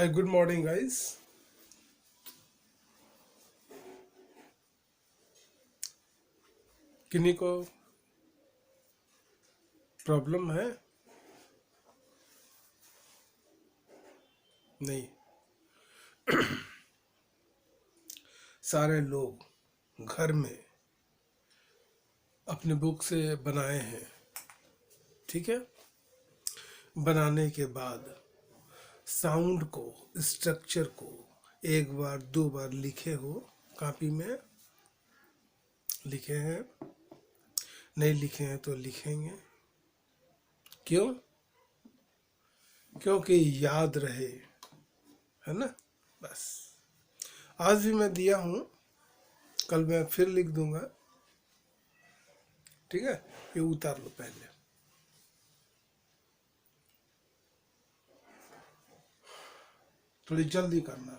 Hi, good morning, guys. किन्हीं को problem है? नहीं, सारे लोग घर में अपने बुक से बनाए हैं। ठीक है। बनाने के बाद साउंड को, स्ट्रक्चर को एक बार दो बार लिखे हो, कॉपी में लिखे हैं। नहीं लिखे हैं तो लिखेंगे। क्यों? क्योंकि याद रहे, है ना। बस आज भी मैं दिया हूँ, कल मैं फिर लिख दूंगा। ठीक है, ये उतार लो पहले। थोड़ी जल्दी करना।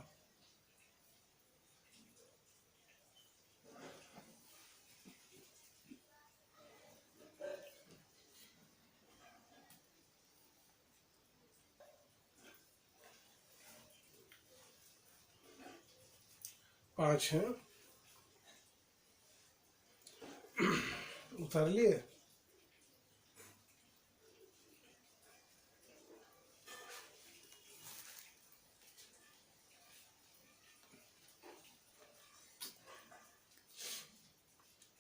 5 है, उतार लिए।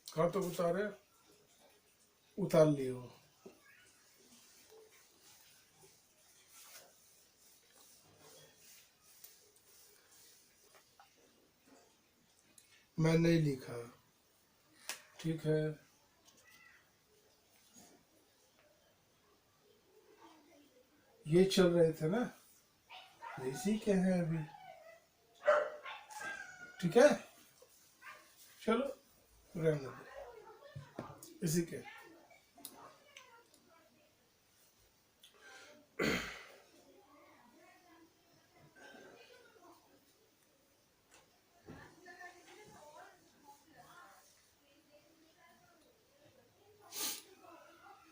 कहाँ तक उतारे? उतार लिए हो। मैं नहीं लिखा। ठीक है, ये चल रहे थे ना, इसी के हैं अभी। ठीक है, चलो रहने दो, इसी के।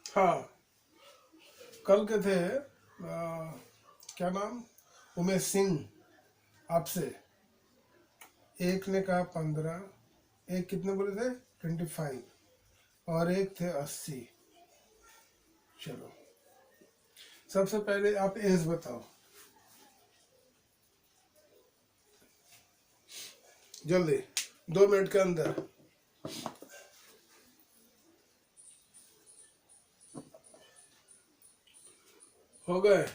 हाँ, कल के थे क्या नाम, उमेश सिंह आपसे। एक ने कहा 15, एक कितने बोले थे? 25, और एक थे 80। चलो, सबसे पहले आप एज बताओ, जल्दी, 2 मिनट के अंदर। हो गए?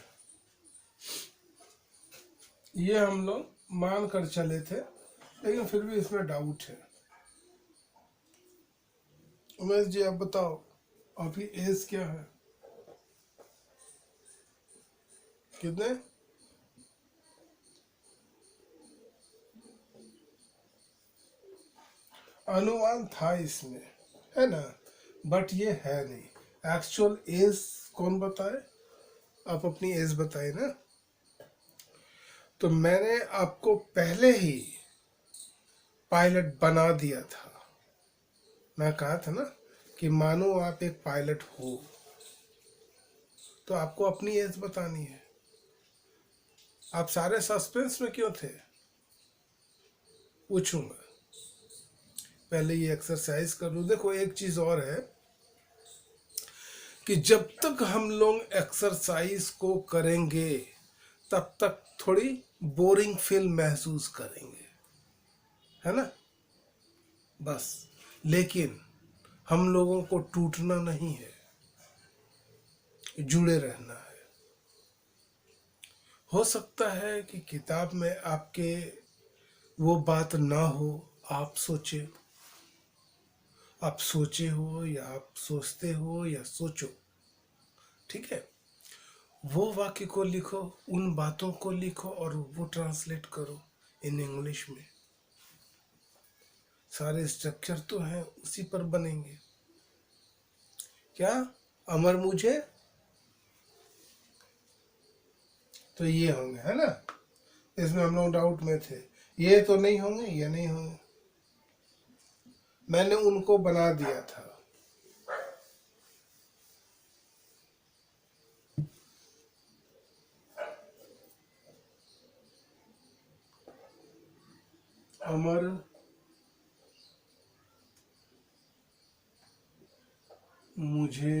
ये हम लोग मान कर चले थे, लेकिन फिर भी इसमें डाउट है। उमेश जी आप बताओ, आपकी एज क्या है? कितने? अनुमान था इसमें, है ना, बट ये है नहीं। एक्चुअल एज कौन बताए? आप अपनी एज बताए ना। तो मैंने आपको पहले ही पायलट बना दिया था। मैं कहा था ना कि मानो आप एक पायलट हो, तो आपको अपनी एज बतानी है। आप सारे सस्पेंस में क्यों थे? पूछूंगा, पहले ये एक्सरसाइज कर लूँ। देखो एक चीज़ और है कि जब तक हम लोग एक्सरसाइज को करेंगे तब तक थोड़ी बोरिंग फील महसूस करेंगे, है ना। बस, लेकिन हम लोगों को टूटना नहीं है, जुड़े रहना है। हो सकता है कि किताब में आपके वो बात ना हो, आप सोचे, आप सोचे हो या आप सोचते हो या सोचो। ठीक है, वो वाक्य को लिखो, उन बातों को लिखो और वो ट्रांसलेट करो इन इंग्लिश में। सारे स्ट्रक्चर तो हैं, उसी पर बनेंगे। क्या अमर मुझे, तो ये होंगे, है ना। इसमें हम लोग डाउट में थे, ये तो नहीं होंगे, ये नहीं होंगे। मैंने उनको बना दिया था। अमर मुझे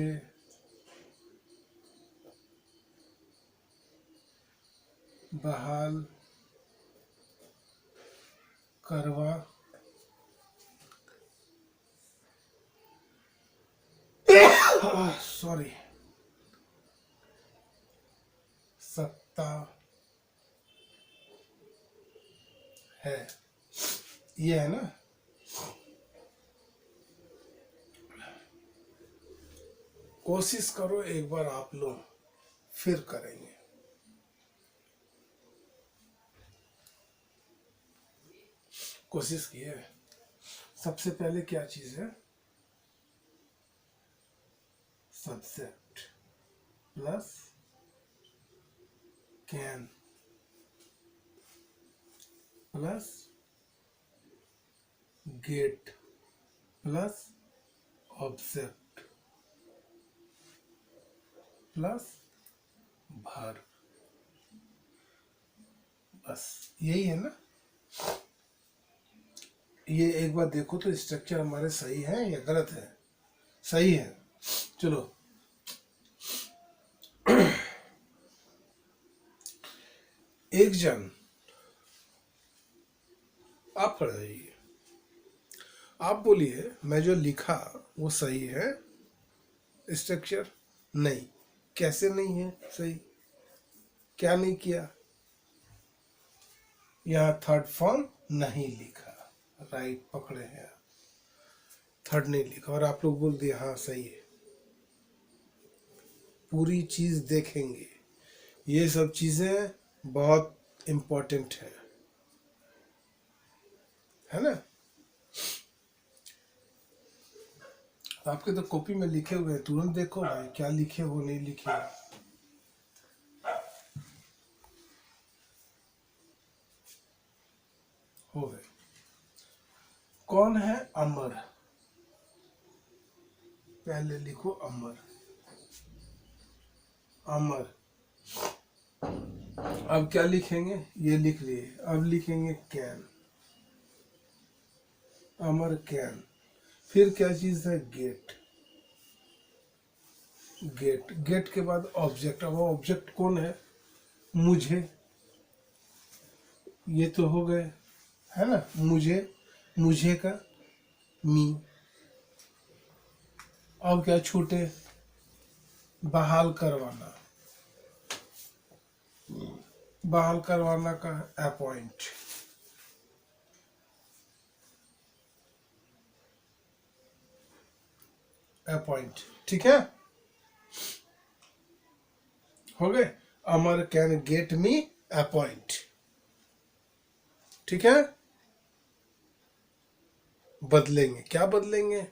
बहाल करवा सॉरी सकता है। ये है ना। कोशिश करो एक बार आप लोग, फिर करेंगे। कोशिश की है। सबसे पहले क्या चीज है? Subject plus can plus gate plus object plus भार। बस यही है ना। ये एक बार देखो तो स्ट्रक्चर हमारे सही है या गलत है? सही है। चलो, एक जन, आप पढ़ाइए, आप बोलिए मैं जो लिखा वो सही है स्ट्रक्चर? नहीं। कैसे नहीं है सही? क्या नहीं किया? यहाँ थर्ड फॉर्म नहीं लिखा। राइट पकड़े हैं आप, थर्ड नहीं लिखा और आप लोग बोल दिए हाँ सही है। पूरी चीज देखेंगे, ये सब चीजें बहुत इंपॉर्टेंट है ना। आपके तो कॉपी में लिखे हुए हैं, तुरंत देखो भाई क्या लिखे हो नहीं लिखे हो। हो गए। कौन है अमर? पहले लिखो अमर। अमर। अब क्या लिखेंगे? ये लिख लिए। अब लिखेंगे कैन। Amar can. फिर क्या चीज है? गेट। गेट। गेट के बाद ऑब्जेक्ट। अब ऑब्जेक्ट कौन है? मुझे। ये तो हो गए, है ना। मुझे, मुझे का मी। अब क्या छूटे? बहाल करवाना। बहाल करवाना का अपॉइंट। अपॉइंट। ठीक है, हो गए। अमर कैन गेट मी अपॉइंट। ठीक है। बदलेंगे, क्या बदलेंगे?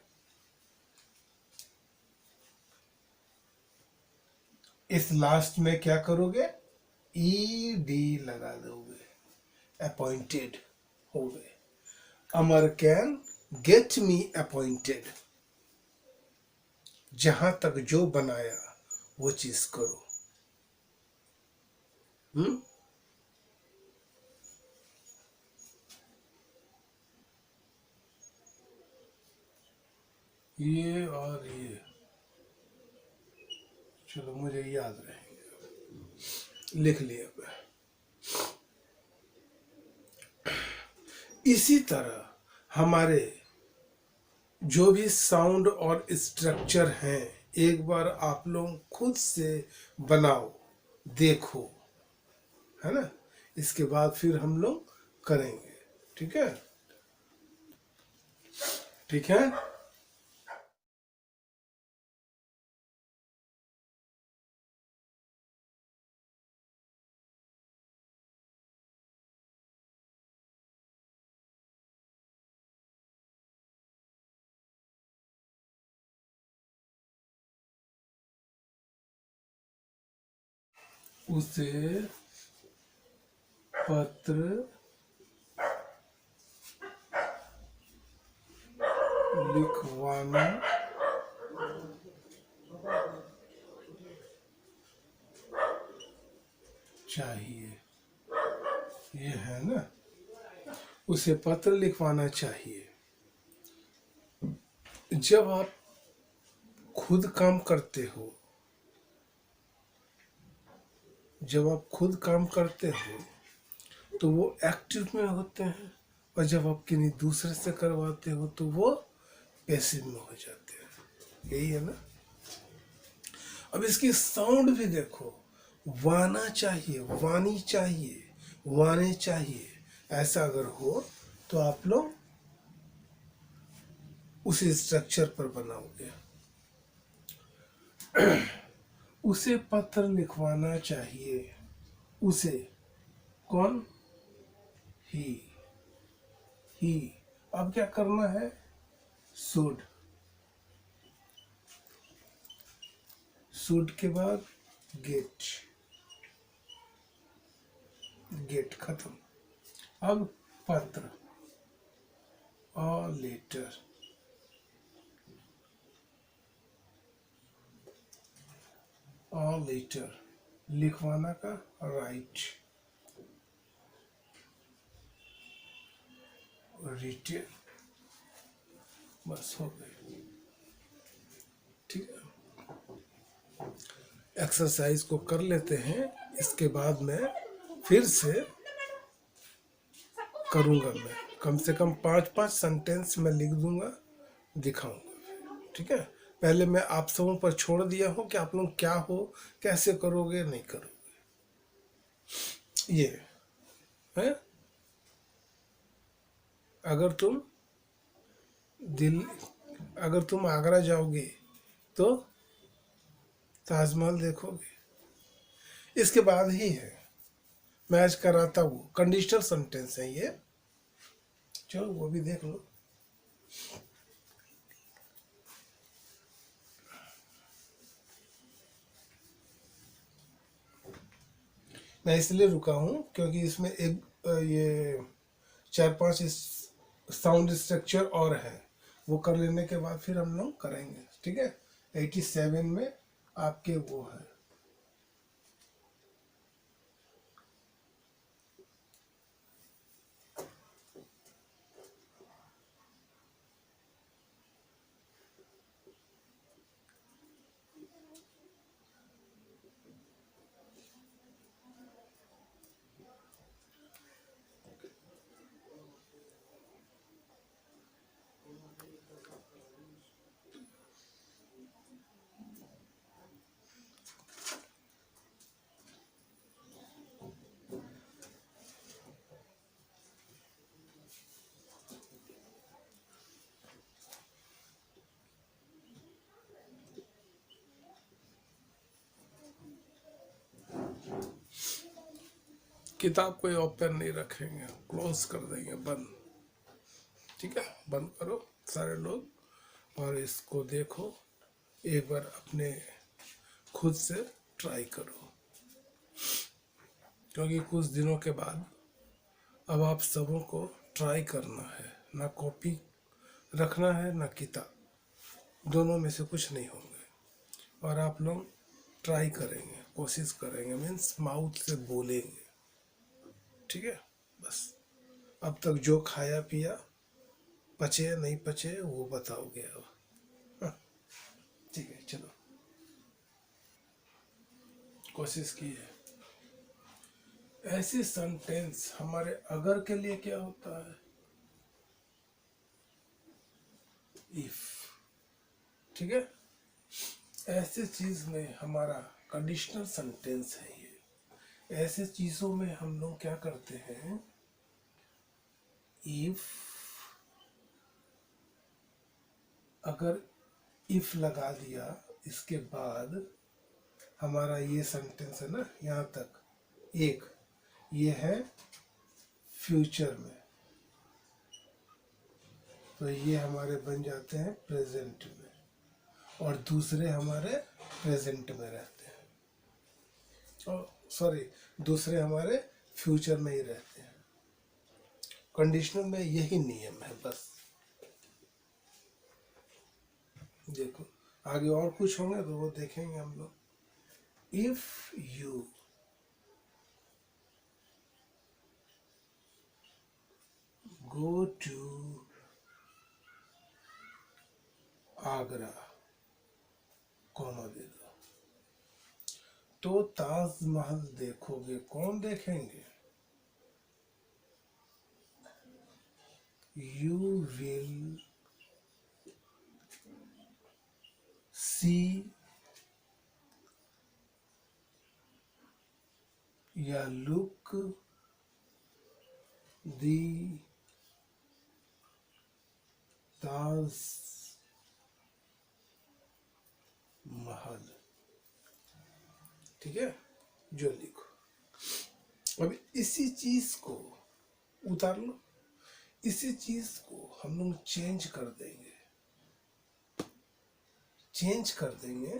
इस लास्ट में क्या करोगे? ई डी लगा दोगे। अपॉइंटेड हो गए। अमर कैन गेट मी अपॉइंटेड। जहां तक जो बनाया वो चीज करो। हम्म। ये और ये, चलो मुझे याद रहेंगे, लिख लिया मैं। इसी तरह हमारे जो भी साउंड और स्ट्रक्चर हैं, एक बार आप लोग खुद से बनाओ, देखो, है ना। इसके बाद फिर हम लोग करेंगे। ठीक है। ठीक है। उसे पत्र लिखवाना चाहिए। ये है ना। उसे पत्र लिखवाना चाहिए। जब आप खुद काम करते हो, जब आप खुद काम करते हो तो वो एक्टिव में होते हैं, और जब आप किन्हीं दूसरे से करवाते हो तो वो पैसिव में हो जाते हैं। यही है ना। अब इसकी साउंड भी देखो, वाना चाहिए, वानी चाहिए, वाने चाहिए, ऐसा अगर हो तो आप लोग उसी स्ट्रक्चर पर बनाओगे। उसे पत्र लिखवाना चाहिए। उसे, कौन? ही। ही। अब क्या करना है? शुड। शुड के बाद गेट। गेट खत्म। अब पत्र, और लेटर। और लेटर, लिखवाना का राइट, रिटेन। बस हो गई। ठीक है, एक्सरसाइज को कर लेते हैं, इसके बाद मैं फिर से करूँगा। मैं कम से कम 5-5 सेंटेंस में लिख दूंगा, दिखाऊंगा। ठीक है, पहले मैं आप सबों पर छोड़ दिया हूँ कि आप लोग क्या हो, कैसे करोगे, नहीं करोगे। ये है, अगर तुम दिल्ली, अगर तुम आगरा जाओगे तो ताजमहल देखोगे। इसके बाद ही है, मैं आज कराता हूँ, कंडीशनल सेंटेंस है ये, चलो वो भी देख लो। मैं इसलिए रुका हूँ क्योंकि इसमें एक ये 4-5 साउंड स्ट्रक्चर और है, वो कर लेने के बाद फिर हम लोग करेंगे। ठीक है, 87 में आपके वो है। किताब कोई ओपन नहीं रखेंगे, क्लोज कर देंगे, बंद। ठीक है, बंद करो सारे लोग, और इसको देखो एक बार, अपने खुद से ट्राई करो, क्योंकि कुछ दिनों के बाद अब आप सबों को ट्राई करना है, ना कॉपी रखना है ना किताब, दोनों में से कुछ नहीं होंगे। और आप लोग ट्राई करेंगे, कोशिश करेंगे, मीन्स माउथ से बोलेंगे। ठीक है, बस अब तक जो खाया पिया, पचे नहीं पचे वो बताओगे अब। हाँ, ठीक है, चलो कोशिश की है। ऐसी सेंटेंस हमारे अगर के लिए क्या होता है? इफ। ठीक है, ऐसे चीज में हमारा कंडीशनल सेंटेंस है ये। ऐसे चीजों में हम लोग क्या करते हैं? इफ, अगर इफ लगा दिया, इसके बाद हमारा ये सेंटेंस है ना, यहाँ तक एक, ये है फ्यूचर में, तो ये हमारे बन जाते हैं प्रेजेंट में, और दूसरे हमारे प्रेजेंट में रहते हैं, और सॉरी, दूसरे हमारे फ्यूचर में ही रहते हैं। कंडीशनल में यही नियम है बस। देखो आगे और कुछ होंगे तो वो देखेंगे हम लोग। If you, go to Agra, comma दे दो। तो ताजमहल देखोगे, कौन देखेंगे? यू विल सी या लुक दी ताज महल। ठीक है, जो लिखो। अब इसी चीज को उतार लो, इसी चीज को हम लोग चेंज कर देंगे, चेंज कर देंगे।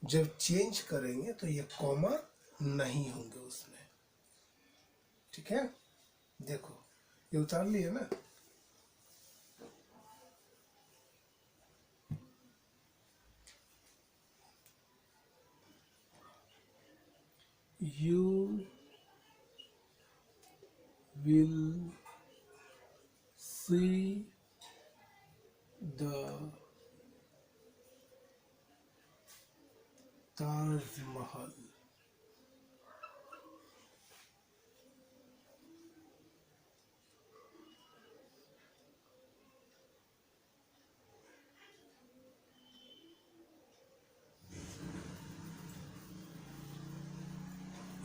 जब चेंज करेंगे तो ये कॉमा नहीं होंगे उसमें। ठीक है, देखो ये उतार लिए ना। You will see the Taj Mahal.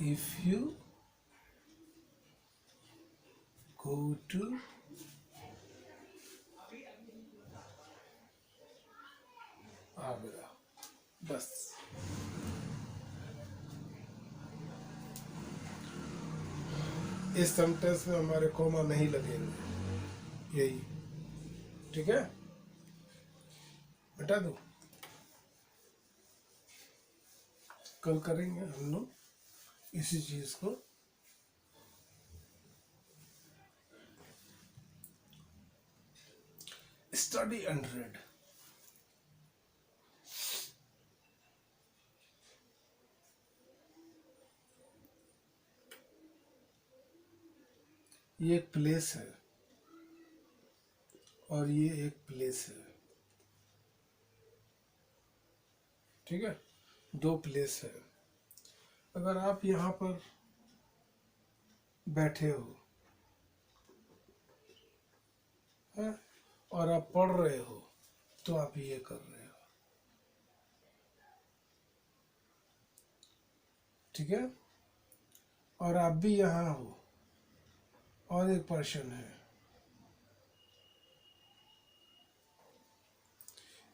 If you go to Agra, बस। इस सेंटेंस में हमारे कॉमा नहीं लगेंगे, यही। ठीक है, हटा दो। कल करेंगे हम लोग इसी चीज को। Study and read. ये एक प्लेस है और ये एक प्लेस है। ठीक है, दो प्लेस है। अगर आप यहाँ पर बैठे हो है और आप पढ़ रहे हो तो आप ये कर रहे हो। ठीक है, और आप भी यहाँ हो और एक पर्सन है,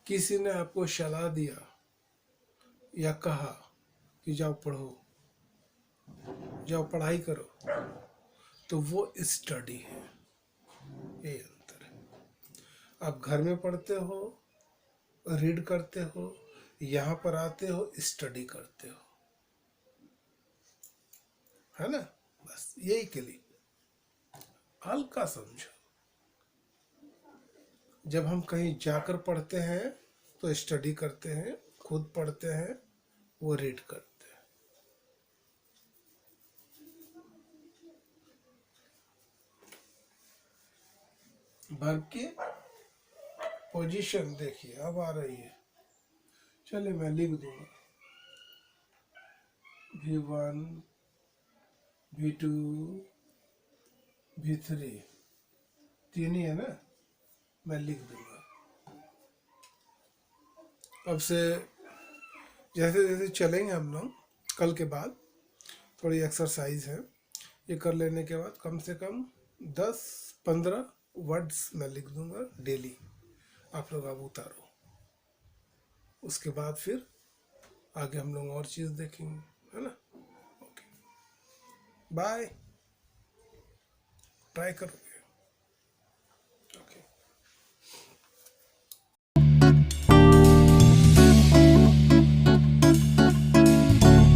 किसी ने आपको सलाह दिया या कहा कि जाओ पढ़ो, जाओ पढ़ाई करो, तो वो स्टडी है। ये अंतर है। आप घर में पढ़ते हो, रीड करते हो, यहाँ पर आते हो स्टडी करते हो, है ना? बस यही के लिए हल्का समझो। जब हम कहीं जाकर पढ़ते हैं तो स्टडी करते हैं, खुद पढ़ते हैं, वो रीड करते हैं। वर्ब की पोजीशन देखिए अब आ रही है। चलिए मैं लिख दूंगा V1 V2 V3, तीन ही है ना, मैं लिख दूंगा। अब से जैसे जैसे चलेंगे हम लोग, कल के बाद थोड़ी एक्सरसाइज है, ये कर लेने के बाद कम से कम 10-15 वर्ड्स मैं लिख दूंगा डेली। आप लोग अब उतारो, उसके बाद फिर आगे हम लोग और चीज़ देखेंगे, है ना? ओके, बाय, ट्राई करो।